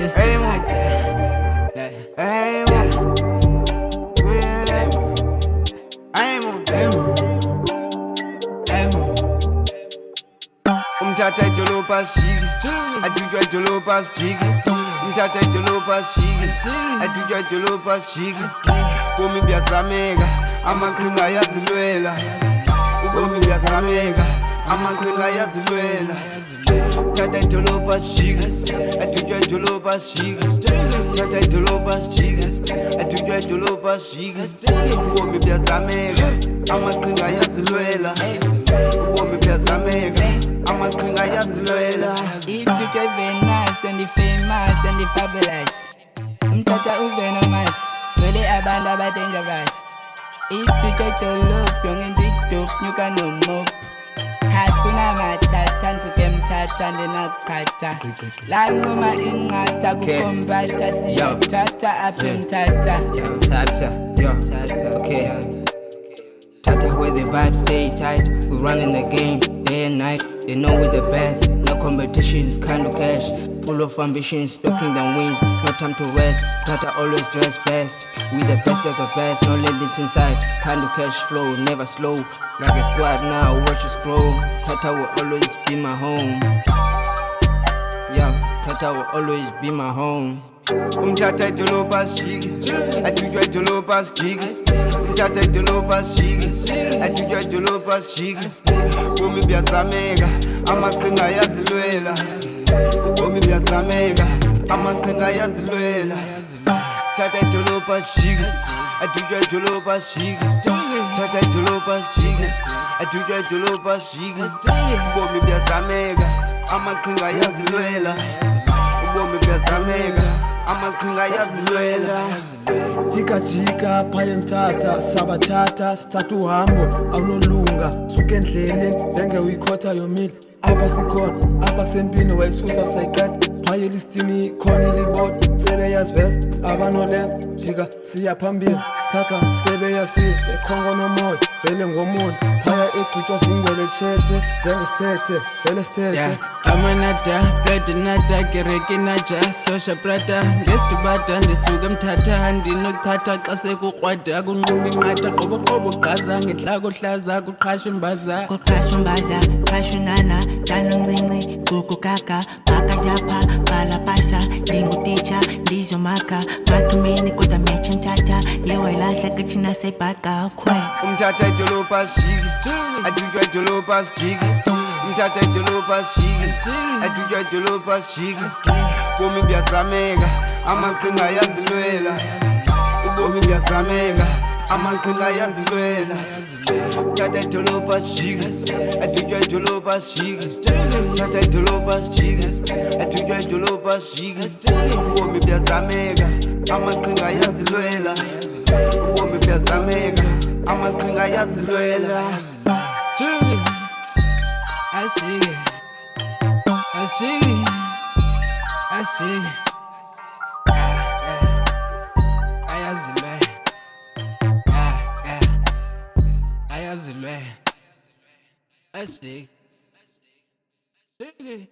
Let's do it like that. Umthatha idolobha shiki, adutywa idolobha shiki. Umthatha idolobha shiki, adutywa idolobha shiki. Ubomi buyazameka, amaqhinga ayazilwela. Ubomi buyazameka, amaqhinga ayazilwela. Umthatha idolobha shiki, adutywa idolobha shiki. Umthatha idolobha shiki, adutywa idolobha shiki. Ubomi buyazameka, amaqhinga ayazilwela. Ubomi buyazameka, amaqhinga ayazilwela. Idutywa ive nice and famous and fabulous. Umthatha uvenomous, wele abantu abadangerous. Idutywa idolophu yonke into nyuka nomopu. Hakuna matata nsuke mthatha ndinaqhatha. La nquma inqatha kukompatha siyothatha apha emthatha. Okay. Tata where the vibes stay tight. We running the game day and night. They know we the best. No competition is kind of cash. Full of ambition, stalking them wins. No time to rest. Tata always dress best. We the best of the best. No limits inside. Kind of cash flow, never slow. Like a squad now, watch us grow. Tata will always be my home. Yeah, Tata will always be my home. Umthatha idolobha shiki, adutywa idolobha shiki. Umthatha idolobha shiki, adutywa idolobha shiki. Ubomi buyazameka, amaqhinga ayazilwela. Ubomi buyazameka, amaqhinga ayazilwela. Umthatha idolobha shiki, adutywa idolobha shiki. Umthatha idolobha shiki, adutywa idolobha shiki. Ubomi buyazameka, amaqhinga ayazilwela. Ubomi buyazameka, amaqhinga ayazilwela. Jika phaya emthatha sabathatha sithatha uhambo awunolunga suke endleleni benge uyikhotha yomile apha sikhona apha kusempini wayisusa sayiqeda phaya elistini khona ilibodwa sebeyaziveza abanolenza jika siya phambili thatha sebeyasile ekhongo nomoya vele ngomuntu phaya egqitshwa zingwele thethe zengesithethe vele sithethe. Amanada, blood nada, gereki naja, sosha brada. Ngesidubada ndisuka emthatha ndinothatha xa sekukrwada kunquma inqatha qoboqobo gqaza ngentlako hlaza kuqhasha imbaza. Kuqhasha umbaza, qhasha unana, danoncinci, gugugaka, bakajapha, balapasha, ndingutitsha, ndizomaka, mathumeni kodwa mecha mthatha, yewayilahla kithina sebhaqa khwe. Umthatha idolobha shiki, adutywa idolobha shiki. Umthatha idolobha shiki, adutywa idolobha shiki. Ubomi buyazameka, amaqhinga ayazilwela. Ubomi buyazameka, amaqhinga ayazilwela. Umthatha idolobha shiki, adutywa idolobha shiki. Umthatha idolobha shiki, adutywa idolobha shiki. Ubomi buyazameka, amaqhinga ayazilwela. Ubomi buyazameka, amaqhinga ayazilwela. I see it. I see it. I see it. Ayazilwe. Ayazilwe. I see it.